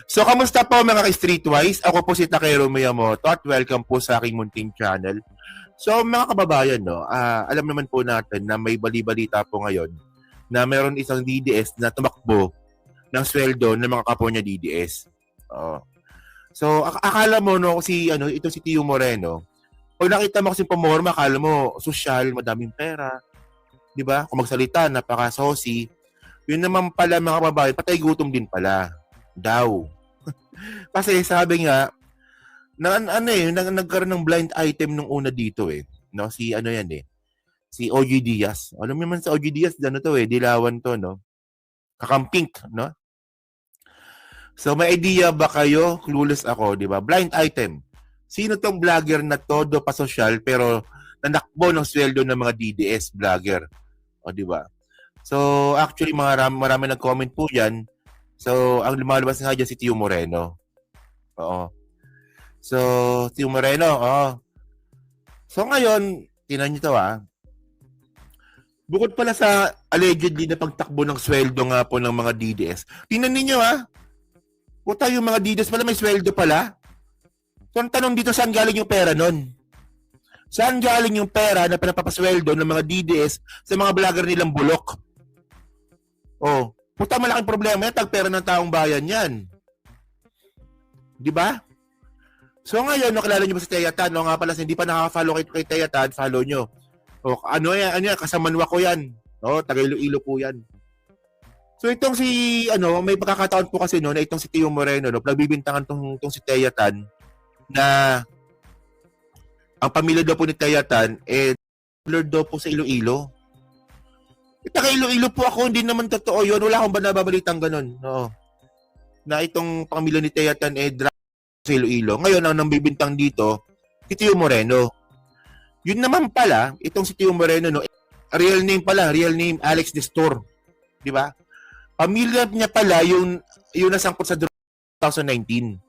So, kamusta po mga ka-Streetwise? Ako po si Takero Miyamoto at welcome po sa aking munting channel. So, mga kababayan, no, alam naman po natin na may bali-balita po ngayon na meron isang DDS na tumakbo ng sweldo ng mga kapwa niya DDS. So, akala mo, no, ito si Tio Moreno, pag nakita mo kasi pamorma, akala mo, sosyal, madaming pera, di ba? Kung magsalita, napaka-saucy. Yun naman pala mga kababayan, patay gutom din pala. Daw. Kasi sabi nga, nagkaroon ng blind item nung una dito eh. No, si OG Diaz. Alam mo naman sa OG Diaz, dilawan to, no? Kakampink, no? So may idea ba kayo? Clueless ako, di ba? Blind item. Sino tong vlogger na todo pa social pero nanakbo ng sweldo ng mga DDS vlogger? O, di ba? So actually marami nag-comment po diyan. So, ang lumalabas nga dyan si Tio Moreno. Oo. So, Tio Moreno, So, ngayon, tinan nyo to bukod pala sa allegedly na pagtakbo ng sweldo nga po ng mga DDS, tinan ninyo puta yung mga DDS pala may sweldo pala. So, ang tanong dito, saan galing yung pera nun? Saan galing yung pera na pinapapasweldo ng mga DDS sa mga vlogger nilang bulok? Puta, malaking problema yan. Tagpera ng taong bayan yan. Di ba? So ngayon, nakilala nyo ba si Teyatan? Nga pala, hindi pa nakaka-follow kay Teyatan, follow nyo. Ano yan? Kasamanwa ko yan. Taga Iloilo po yan. So itong may pagkakataon po kasi na itong si Tio Moreno, nagbibintangan tong si Teyatan na ang pamilya daw po ni Teyatan, Lord daw po sa Iloilo. Taga Iloilo po ako, hindi naman totoo yun. Wala akong ba nababalitang ganun. Na itong pamilya ni Teyatan sa Iloilo. Ngayon, ang nambibintang dito, si Tio Moreno. Yun naman pala, itong si Tio Moreno, real name Alex Destor. Di ba? Pamilya niya pala yung nasangkot sa 2019.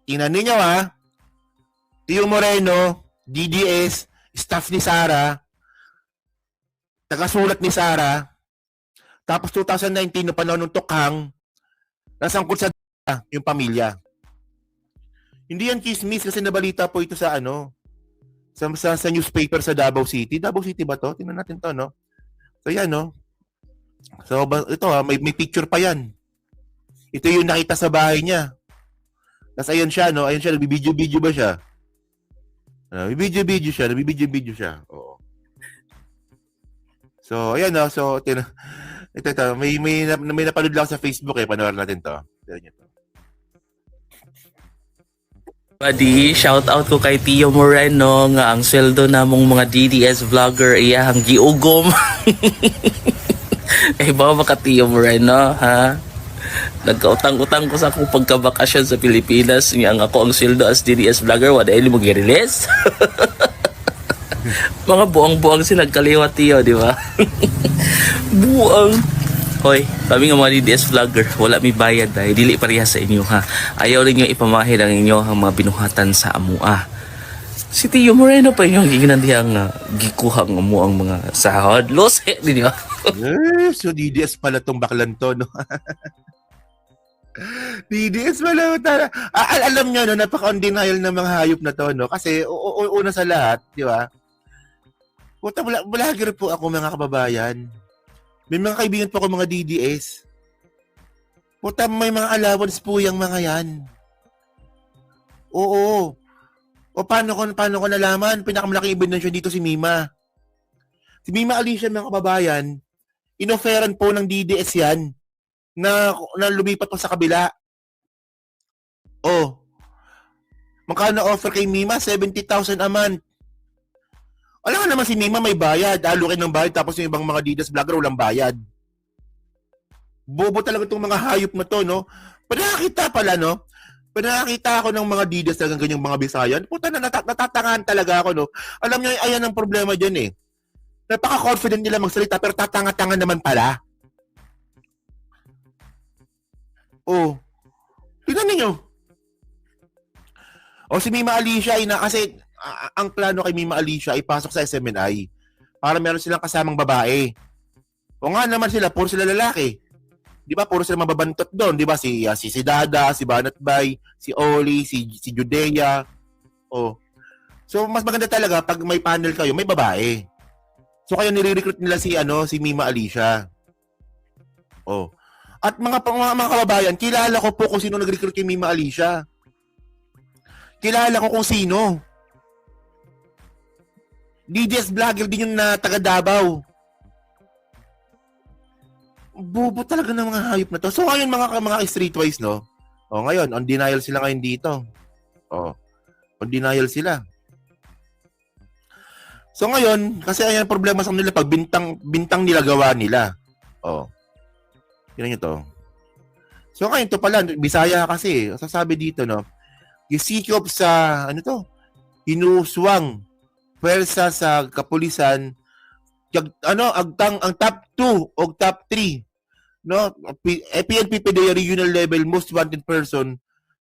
Tingnan ninyo Tio Moreno, DDS, staff ni Sara, tagasulat ni Sara, tapos 2019, no panahon ng Tokhang, nasangkot sa yung pamilya. Hindi yan chismis kasi nabalita po ito sa sa newspaper sa Davao City. Davao City ba to? Tingnan natin to, no? So yan, no? So ito may picture pa yan. Ito yung nakita sa bahay niya. Tapos ayun siya, no? Ayun siya, nagbibideo ba siya? Nagbibideo siya. Oo. So, ayan So, ito. May napanood lang sa Facebook panoorin natin to. Buddy, shout out ko kay Tio Moreno nga ang sweldo namong mga DDS vlogger iyahang giugom. Bawa ka Tio Moreno, ha? Nagkautang-utang ko sa akong pagkabakasyon sa Pilipinas nga ang ako ang sweldo as DDS vlogger wala mo gi-release. Mga buang-buang sila kaliwa Tio, di ba? Buang. Hoy, kami nga mga DDS vlogger, wala may bayad dahil dili pareha sa inyo ha. Ayaw rin nyo ipamahid ang inyo ang mga binuhatan sa amua. Si Tio Moreno pa yung ginandihang gikuhang amuang mga sahod. Lose din nyo. So DDS pala tong baklan to, no? DDS pala. Alam nyo, napaka-undenial ng mga hayop na to, no? Kasi una sa lahat, di ba? Puta, vlogger po ako mga kababayan. May mga kaibigan po ako mga DDS. Puta, may mga allowance po yung mga yan. Oo. Paano ko nalaman? Pinakamalaking ebidensya dito si Mima. Si Mima Alicia mga kababayan, inoferan po ng DDS yan na lumipat po sa kabila. Magkano offer kay Mima? 70,000 a month. Wala nga naman si Mima may bayad. Alukin ng bayad tapos yung ibang mga DDS vlogger walang bayad. Bobo talaga itong mga hayop na to, no? Pinakita pala, no? Pinakita ako ng mga DDS talagang ganyang mga Bisayan. Puta na, natatangahan talaga ako, no? Alam nyo, ayan ang problema dyan, Napaka-confident nila magsalita pero tatanga-tanga naman pala. Tignan ninyo. Si Mima Alicia, kasi ang plano kay Mima Alicia ay pasok sa SMNI para meron silang kasamang babae. O nga naman sila, puro sila lalaki. Di ba? Puro sila mababantot doon. Di ba? Si Dada, si Banat Bay, si Oli, si Judea. Oh. So, mas maganda talaga pag may panel kayo, may babae. So, kaya nire-recruit nila si Mima Alicia. Oh. At mga kababayan, kilala ko po kung sino nag-recruit kay Mima Alicia. Kilala ko kung sino. DDS vlogger din yung na taga Davao. Bobo talaga ng mga hayop na to. So ngayon mga streetwise, no? O ngayon, on denial sila ngayon dito. O, on denial sila. So ngayon, kasi ayan ang problema sa kanila pag bintang nila gawa nila. O. Tingnan nyo to. So ngayon to pala, Bisaya kasi. Sasabi dito, no? Gisikop sa, ano to? Hinuswang pwersa sa kapulisan ang top 2 o top 3, no? PNP PDEA regional level most wanted person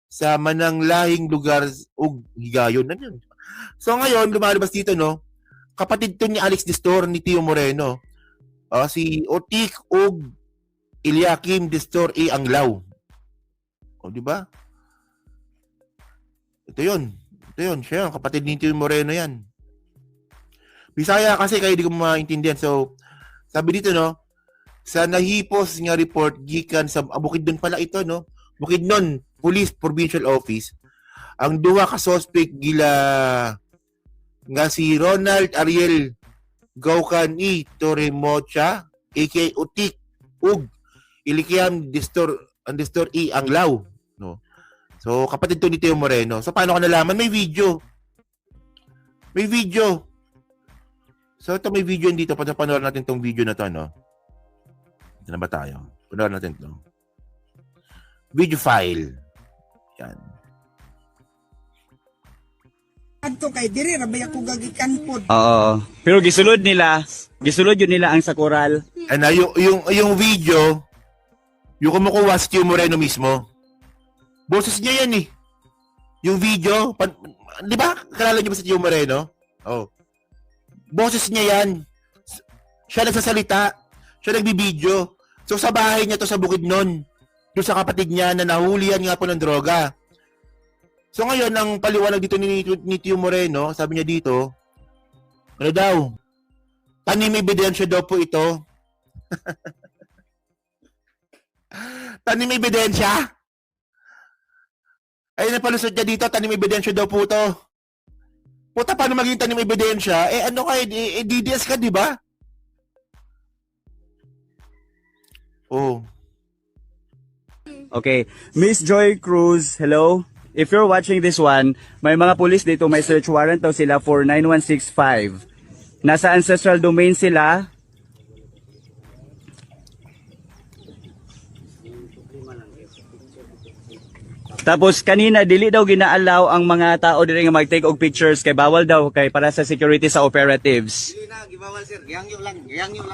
sa mananglahing lugar ug higayon. Ano yun? So ngayon lumalabas dito, no? Kapatid to ni Alex Destor ni Tio Moreno. Si Otik ug Eliakim Destor Anglao. O di ba? Ito 'yon. Siya, kapatid ni Tio Moreno 'yan. Bisaya kasi kayo di ko maintindihan. So, sabi dito, no, sa nahipos nga report, gikan sa, Bukidnon pala ito, no? Bukidnon Police Provincial Office, ang duha ka suspect gila nga si Ronald Ariel Gaucan Torremocha, aka Utik, ug Ilikiam Destor Anglao, no? So, kapatid to ni Teo Moreno. So, paano ko nalaman? May video. So, ito may video dito. Panoorin natin itong video na to, no? Ito na ba tayo? Panoorin natin ito. Video file. Yan. Adto kay diri rabay ako gagikan pod. Oo. Pero gisulod yun nila ang sakural. Ano, yung video, yung kumukuha si Tio Moreno mismo. Boses niya yan eh. Yung video, di ba? Kalala niyo ba si Tio Moreno? Oh. Boses niya yan. Siya nagsasalita. Siya nagbibideo. So sa bahay niya to sa Bukidnon. Doon sa kapatid niya na nahulihan nga po ng droga. So ngayon, ang paliwanag dito ni Tio Moreno, sabi niya dito, ano daw? Tanim ebidensya daw po ito. Tanim ebidensya? Ayun na palusot niya dito, tanim ebidensya daw po ito. Puta, paano maging tanim ebidensya? Ano kayo? DDS ka, di ba? Oh. Okay. Miss Joy Cruz, hello? If you're watching this one, may mga police dito, may search warrant daw sila for 9165. Nasa ancestral domain sila. Tapos kanina dili daw ginaalaw ang mga tao diri nga mag-take og pictures kay bawal daw kay para sa security sa operatives. Dili na gibawal sir, gihangyo lang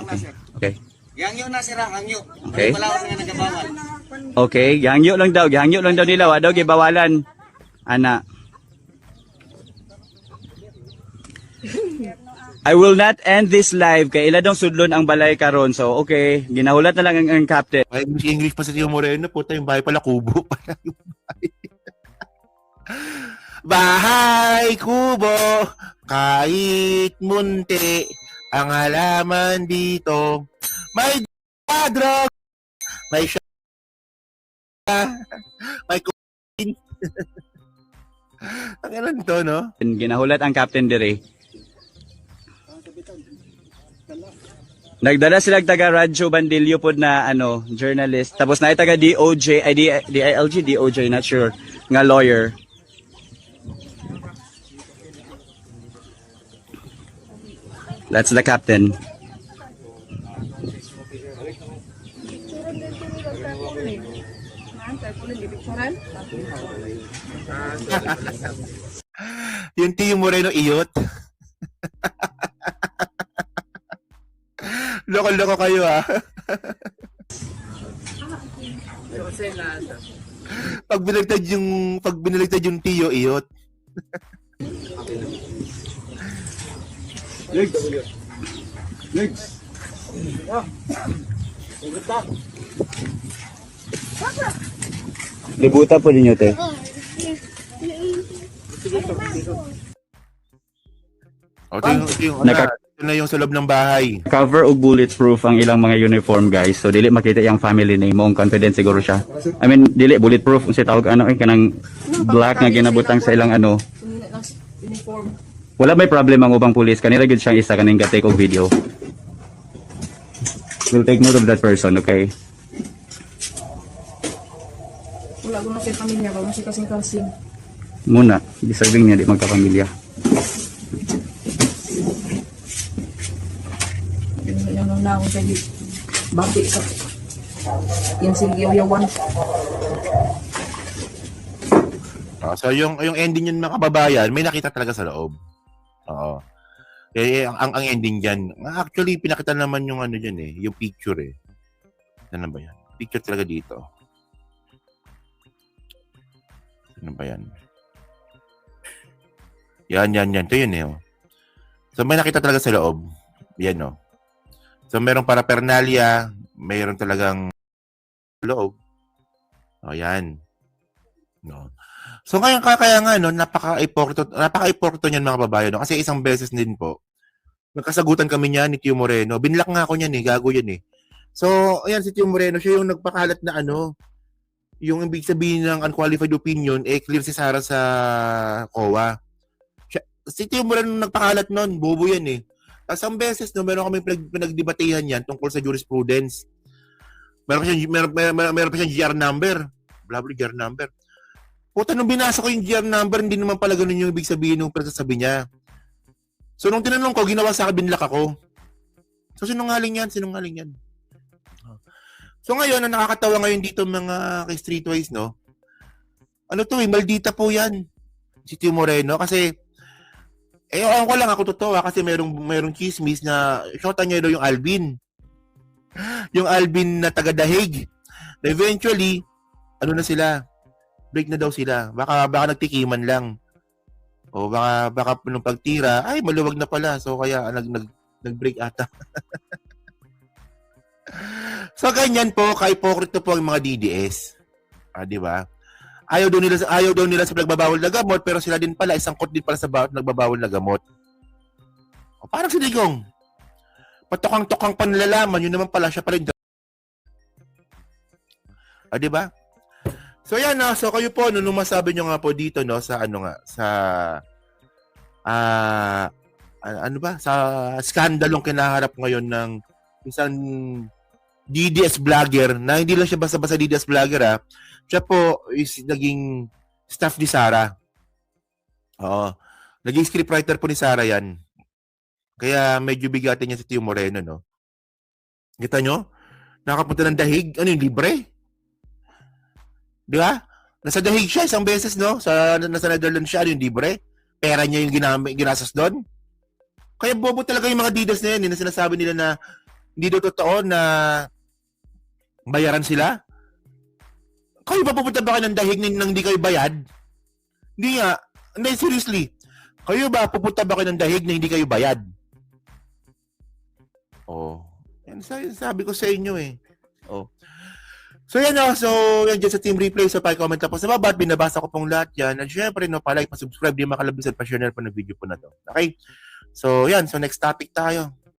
na sir. Okay. Gihangyo na sir, hangyo. Okay. Wala nga nagabawal. Okay, gihangyo lang daw nila, wa daw gibawalan. Ana. I will not end this live kay ila dong sudlon ang balay karon. So okay, ginahulat na lang ang captain. Ay, English pa sa Tio Moreno. Puta, yung bahay pala kubo. Pala yung bahay. Bahay kubo, kahit munti, ang halaman dito. May drug, may may cocaine. Ang ilan to, no? Ginahulat ang captain dire. Nagdala sila taga Radyo Bandilyo pod na journalist. Tapos na taga DOJ, DILG, DOJ, not sure, nga lawyer. That's the captain. Yung Tio Moreno iyot. Loko-loko kayo ah. Pag binaligtad yung Tio iyot. Next. Libuta po ninyo, te. O, ito yung, Naka- ito na yung sa loob ng bahay. Cover og bulletproof ang ilang mga uniform, guys. So dili makita yung family name mo, ang confident siguro siya. I mean, dili bulletproof kung si tawag kanang black nga ginabutang sa ilang ano. Wala may problem ang ubang pulis, kanila gid siyang isa kaning ga-take og video. We'll take note of that person, okay? Wala ko na siya pamilya ba, masih kasing-kasing. Muna, deserving niya di magkapamilya. Yan lang na akong sige. Bati sa yan sige yawan. So yung ending yun mga kababayan, may nakita talaga sa loob. Oo. Ang ending diyan, actually pinakita naman yung ano diyan yung picture eh. Ano ba 'yan? Picture talaga dito. Ano ba 'yan? Yan. Ito yun eh. Oh. So may nakita talaga sa loob. Yan oh. So merong paraphernalia, mayroon talagang loob. Oh, yan. No. So ngayon kaya nga no, napaka-iporto niyan mga babayan no? Kasi isang beses din po nagkasagutan kami niya ni Tio Moreno. Binlock nga ako niyan gago yan eh. So ayan si Tio Moreno, siya yung nagpakalat na ano, yung ibig sabihin ng unqualified opinion clear si Sara sa COA. Si Tio Moreno nagpakalat noon, bobo yan eh. Tapos ang beses no, meron kami pinagdebatehan yan tungkol sa jurisprudence. Meron pa siyang GR number. Blah GR number. Puta, nung binasa ko yung GR number, hindi naman pala ganun yung ibig sabihin ng pagsasabi niya. So, nung tinanong ko, ginawa sa akin, binlock ako. So, sinungaling yan. So, ngayon, ang nakakatawa ngayon dito mga kay Streetwise, no? Ano to maldita po yan. Si Tio Moreno. Kasi, alam ko lang ako totoo kasi merong chismis na shota niya daw yung Alvin. Yung Alvin na taga-Dahig. Na eventually, ano na sila? Break na daw sila. Baka nagtikiman lang. O baka nung pagtira, ay maluwag na pala. So kaya nag-break ata. So ganyan po, ka-hypocrite po ang mga DDS. Di ba? Ayaw daw nila sa nagbabawal na gamot, pero sila din pala, isang kot din pala sa nagbabawal na gamot. O, parang si Digong. Patokang-tokang panlalaman, yun naman pala siya pa rin. Di ba? So yan no, so kayo po nung masabi nyo nga po dito no sa ano nga sa ano ba sa skandalong kinaharap ngayon ng isang DDS vlogger na hindi lang siya basta-basta DDS vlogger siya po is naging staff ni Sara. Oo. Naging scriptwriter po ni Sara yan. Kaya medyo bigatin niya si Tio Moreno no. Kita nyo? Nakapunta ng Dahig, ano yung libre? Di ba? Nasa Dahig siya isang beses, no? Nasa Netherlands siya, yung libre. Pera niya yung ginasas doon. Kaya bobo talaga yung mga didas na yan. Na sinasabi nila na hindi daw totoo na bayaran sila. Kayo ba pupunta ba kayo ng Dahig nang hindi kayo bayad? Hindi nga. Hindi, seriously. Kayo ba pupunta ba kayo ng Dahig na hindi kayo bayad? Oh. Yan sabi ko sa inyo eh. Oh. So yan o, so yan dyan sa Team Replay, so pa-comment na po sa baba at binabasa ko pong lahat yan. At syempre, no, pa-like, pa-subscribe, di makalabisan, pa-share na po ng video po na to. Okay? So yan, so next topic tayo.